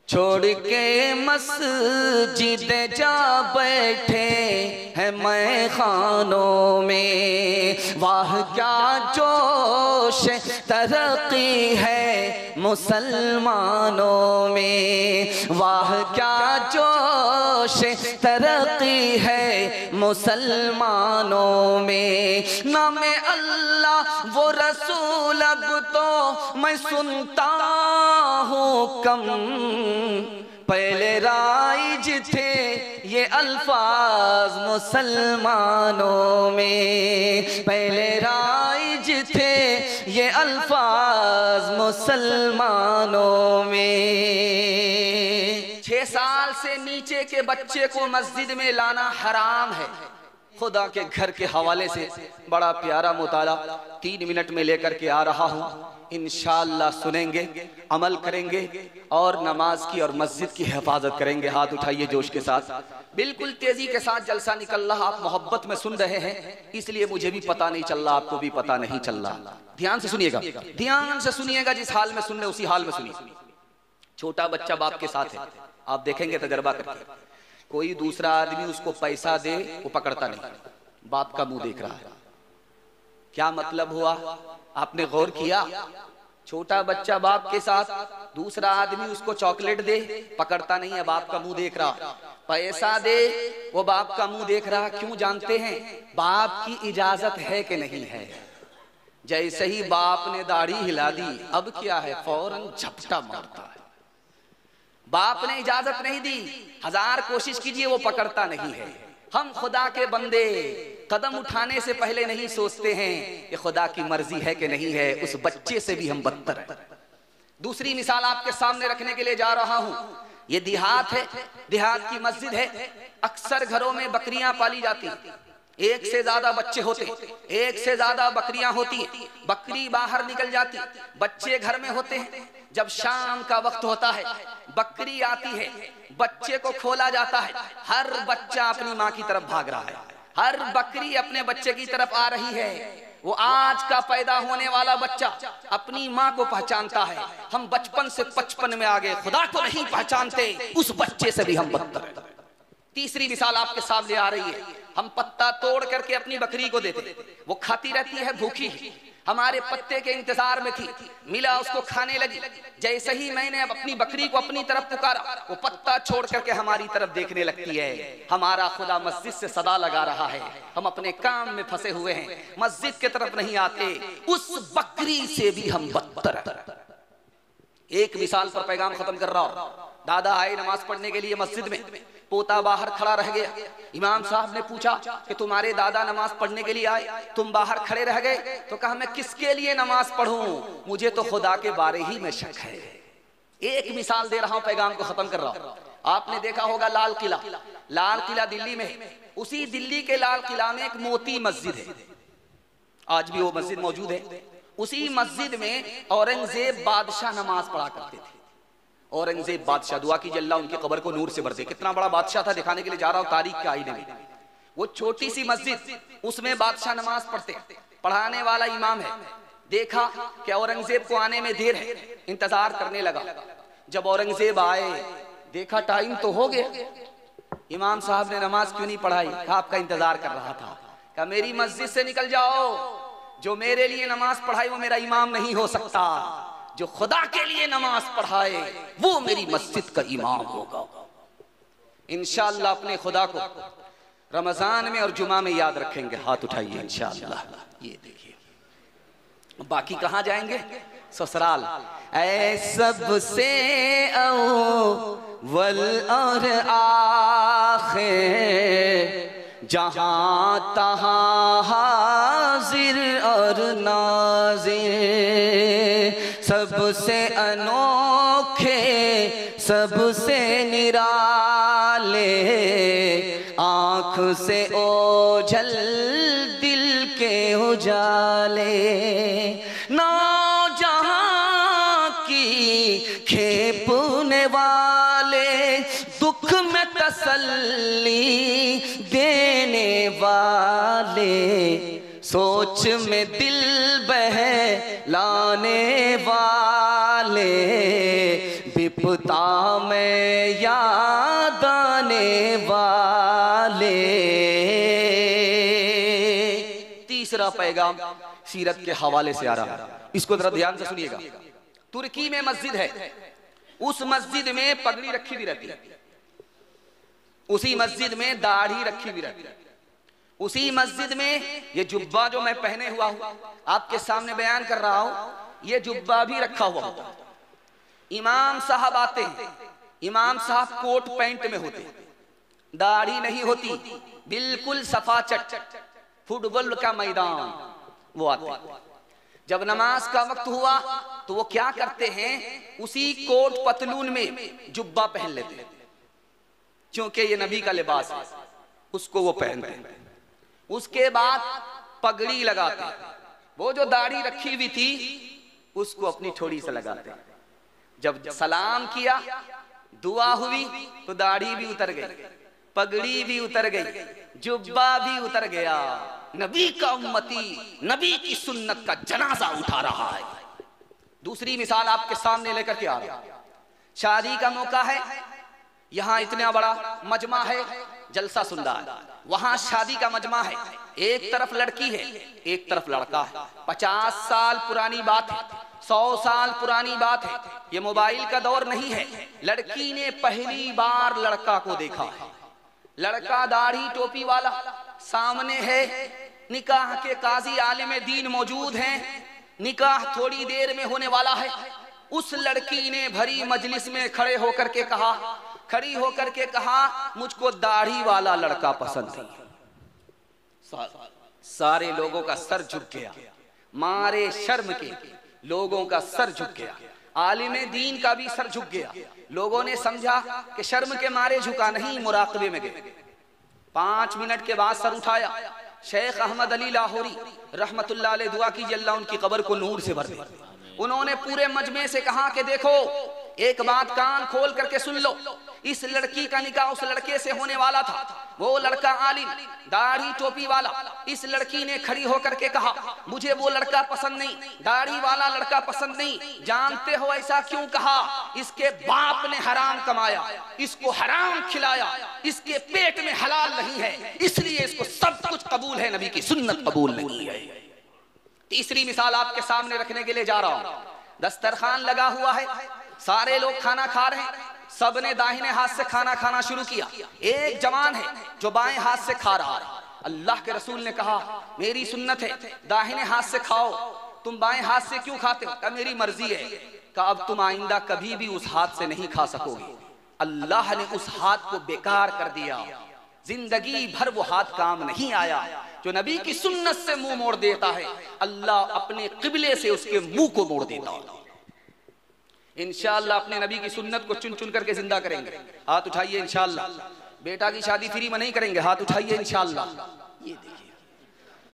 छोड़ के मस्जिद जा बैठे हैं मैं खानों में। वाह क्या जोश तरक्की है मुसलमानों में। वाह क्या जोश तरक्की है मुसलमानों में। नामे अल्लाह वो रसूल अब तो मैं सुनता हूँ कम। पहले राइज थे ये अल्फाज मुसलमानों में। पहले राइज थे ये अल्फाज मुसलमानों में। 6 साल से नीचे के बच्चे को मस्जिद में लाना हराम है। खुदा के घर के हवाले से बड़ा प्यारा मुताला 3 मिनट में लेकर के आ रहा हूँ। इंशाअल्लाह सुनेंगे, अमल करेंगे और नमाज की और मस्जिद की हिफाजत करेंगे। हाथ उठाइए जोश के साथ। बिल्कुल तेजी के साथ जलसा निकल रहा, आप मोहब्बत में सुन रहे हैं, इसलिए मुझे भी पता नहीं चल रहा, आपको भी पता नहीं चल रहा। ध्यान से सुनिएगा, ध्यान से सुनिएगा। जिस हाल में सुन रहे उसी हाल में सुनिए। छोटा बच्चा बाप के साथ है, आप देखेंगे तजर्बा करके। कोई दूसरा आदमी उसको पैसा दे, वो पकड़ता नहीं, बाप का मुंह देख रहा है। क्या मतलब हुआ? आपने गौर किया? छोटा बच्चा बाप के साथ, दूसरा आदमी उसको चॉकलेट दे, पकड़ता नहीं है, बाप का मुंह देख रहा। पैसा दे, वो बाप का मुंह देख रहा। क्यों जानते हैं? बाप की इजाजत है कि नहीं है। जैसे ही बाप ने दाढ़ी हिला दी, अब क्या है, फौरन झपटा मारता है। बाप ने इजाजत नहीं दी, 1000 कोशिश कीजिए, वो पकड़ता नहीं है। हम खुदा के बंदे कदम उठाने से पहले नहीं सोचते हैं कि खुदा की मर्जी है कि नहीं है। उस बच्चे से भी हम बदतर हैं। दूसरी मिसाल आपके सामने रखने के लिए जा रहा हूं। ये देहात है, देहात की मस्जिद है। अक्सर घरों में बकरियां पाली जाती, 1 से ज्यादा बच्चे होते, 1 से ज्यादा बकरियां होती। बकरी बाहर निकल जाती, बच्चे घर में होते हैं। जब शाम का वक्त होता है, बकरी आती है, बच्चे को खोला जाता है। हर बच्चा अपनी माँ की तरफ भाग रहा है, हर बकरी अपने बच्चे की तरफ आ रही है। वो आज का पैदा होने वाला बच्चा अपनी माँ को पहचानता है। हम बचपन से 55 में आ गए, खुदा को नहीं पहचानते, उस बच्चे से भी हम बदतर हैं। तीसरी मिसाल आपके सामने आ रही है। हम पत्ता तोड़ करके अपनी बकरी को देते, वो खाती रहती है, भूखी है, हमारे पत्ते के इंतजार में थी, मिला उसको खाने लगी। जैसे ही मैंने अपनी बकरी को अपनी तरफ पुकारा, वो पत्ता छोड़ करके हमारी तरफ देखने लगती है। हमारा खुदा मस्जिद से सदा लगा रहा है, हम अपने काम में फंसे हुए हैं, मस्जिद की तरफ नहीं आते। उस बकरी से भी हम बदतर हैं। एक मिसाल पर पैगाम खत्म कर रहा हूं। दादा आए नमाज पढ़ने के लिए मस्जिद में, पोता बाहर खड़ा रह गया। इमाम साहब ने पूछा कि तुम्हारे दादा नमाज पढ़ने के लिए आए, तुम बाहर खड़े रह गए। तो कहा मैं किसके लिए नमाज पढ़ूं, मुझे तो खुदा के बारे ही में शक है। एक मिसाल दे रहा हूं, पैगाम को खत्म कर रहा हूं। आपने देखा होगा लाल किला, लाल किला दिल्ली में। उसी दिल्ली के लाल किला में एक मोती मस्जिद है, आज भी वो मस्जिद मौजूद है। उसी मस्जिद में औरंगजेब बादशाह नमाज पढ़ा करते थे। औरंगजेब बादशाह, दुआ कीजिए अल्लाह उनकी कब्र को नूर से भर दे। कितना बड़ा बादशाह था, दिखाने के लिए जा रहा हूं तारीख के आईने में। वो छोटी सी मस्जिद, उसमें बादशाह नमाज पढ़ते, पढ़ाने वाला इमाम है। देखा कि औरंगजेब को आने में देर है, इंतजार करने लगा। जब औरंगजेब आए, देखा टाइम तो हो गया, इमाम साहब ने नमाज क्यों नहीं पढ़ाई? कहा आपका इंतजार कर रहा था। कहा मेरी मस्जिद से निकल जाओ, जो मेरे लिए नमाज पढ़ाए वो मेरा इमाम नहीं हो सकता, जो खुदा के लिए नमाज पढ़ाए वो मेरी मस्जिद का इमाम होगा। इंशाअल्लाह अपने खुदा को रमजान में और जुमा में याद रखेंगे। हाथ उठाइए इंशाअल्लाह। ये देखिए, बाकी कहां जाएंगे? ससुराल। ऐ सबसे अव्वल और आखिर, जहां तहां हाजिर और नाजिर, सबसे अनोखे सबसे निराले, आँख से ओझल दिल के उजाले, नौजहां की खेपने वाले, दुख में तसल्ली देने वाले, सोच में दिल बहलाने वाले, बिपता में याद आने वाले। तीसरा पैगाम सीरत के हवाले से आ रहा है, इसको जरा ध्यान से सुनिएगा। तुर्की में मस्जिद है, उस मस्जिद में पगड़ी रखी भी रहती है, उसी मस्जिद में दाढ़ी रखी भी रहती है, उसी मस्जिद में ये जुब्बा जो मैं पहने हुआ हूं आपके सामने बयान कर रहा हूं, ये जुब्बा भी रखा हुआ होता। इमाम साहब आते हैं, इमाम साहब कोट पैंट में होते, दाढ़ी नहीं होती, बिल्कुल सफाचट, फुटबॉल का मैदान वो आते। जब नमाज का वक्त हुआ तो वो क्या करते हैं, उसी कोट पतलून में जुब्बा पहन लेते हैं, क्योंकि ये नबी का लिबास है, उसको वो पहनते हैं। उसके बाद पगड़ी लगाते हैं, वो जो दाढ़ी रखी हुई थी उसको अपनी ठोड़ी से लगाते हैं। जब सलाम किया, दुआ हुई तो दाढ़ी भी उतर गई, पगड़ी भी उतर गई, जुब्बा भी उतर गया। नबी का उम्मती नबी की सुन्नत का जनाजा उठा रहा है। दूसरी मिसाल आपके सामने लेकर के आ रहा हूं। शादी का मौका है, यहाँ इतना बड़ा मजमा है, जलसा सुन रहा है, वहां शादी का मजमा है, एक तरफ लड़की है एक तरफ लड़का है। 50 साल पुरानी बात है, 100 साल पुरानी बात है, ये मोबाइल का दौर नहीं है। लड़की ने पहली बार लड़का को देखा है, लड़का दाढ़ी टोपी वाला सामने है, निकाह के काजी आलिम दीन मौजूद हैं, निकाह थोड़ी देर में होने वाला है। उस लड़की ने भरी मजलिस में खड़ी होकर के कहा मुझको दाढ़ी वाला लड़का पसंद है। सारे लोगों का सर झुक गया, मारे शर्म के लोगों का सर झुक गया, आलिम दीन का भी सर झुक गया। लोगों ने समझा कि शर्म के मारे झुका नहीं, मुराकबे में गए। 5 मिनट के बाद सर उठाया, शेख अहमद अली लाहौरी रहमतुल्लाह अलैह, दुआ कीजिए अल्लाह उनकी कब्र को नूर से भर दे। उन्होंने पूरे मजमे से कहा कि देखो, एक बात कान खोल करके सुन लो, इस लड़की का निकाह उस लड़के से होने वाला था, वो लड़का आलिम दाढ़ी टोपी वाला। इस लड़की ने खड़ी होकर के कहा मुझे वो लड़का पसंद नहीं, दाढ़ी वाला लड़का पसंद नहीं। जानते हो ऐसा क्यों कहा? इसके बाप ने हराम कमाया, इसको हराम खिलाया, इसके पेट में हलाल नहीं है, इसलिए इसको सब कुछ कबूल है, नबी की सुन्नत कबूल नहीं है। तीसरी मिसाल आपके सामने रखने के लिए जा रहा हूं। दस्तरखान लगा हुआ है, सारे लोग खाना खा रहे हैं, सबने दाहिने हाथ से खाना खाना शुरू किया। एक जवान है जो बाएं हाथ से खा रहा है। अल्लाह के रसूल ने कहा मेरी सुन्नत है दाहिने हाथ से खाओ, तुम बाएं हाथ से क्यों खाते हो? कहा मेरी मर्जी है। कहा अब तुम आइंदा कभी भी उस हाथ से नहीं खा सकोगे। अल्लाह ने उस हाथ को बेकार कर दिया, जिंदगी भर वो हाथ काम नहीं आया। जो नबी की सुन्नत से मुंह मोड़ देता है, अल्लाह अपने किबले से उसके मुंह को मोड़ देता है। इंशाअल्लाह अपने नबी की सुन्नत को चुन चुन करके जिंदा करेंगे। हाथ उठाइए इंशाअल्लाह। बेटा की शादी फ्री में नहीं करेंगे, हाथ उठाइए इंशाअल्लाह। ये